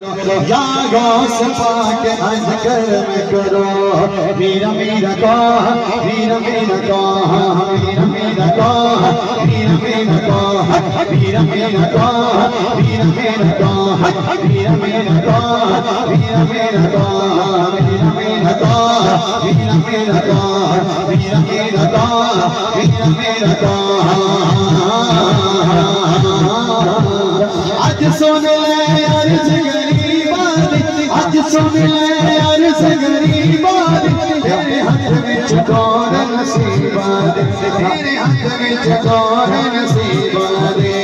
या गौस पाक हज कर्म करो मीरा मीरा का मीरा मीरा का मीरा मीरा का मीरा मीरा का मीरा मीरा का मीरा मीरा का मीरा मीरा का मीरा मीरा का मीरा मीरा का मीरा मीरा का मीरा मीरा का मीरा मीरा का आज सुन ले अर्ज गरीबान आज सुन ले अर्ज गरीबान तेरे हाथ विच कौन नसीबा दे तेरे हाथ विच कौन नसीबा दे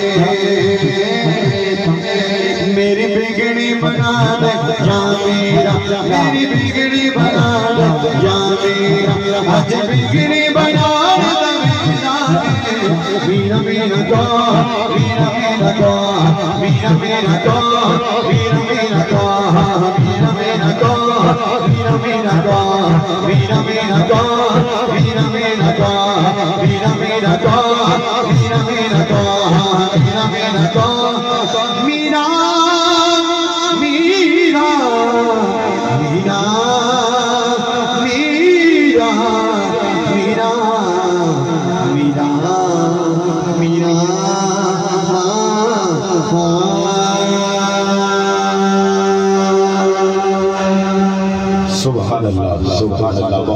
मेरी बिगड़ी बना दे या मेरा मेरी बिगड़ी बना दे या मेरा आज बिगड़ी बना दे मीरा मीरा का मीरा मीरा का मीरा मीरा का मीरा मीरा का मीरा मीरा का मीरा मीरा का मीरा मीरा का मीरा मीरा का मीरा मीरा का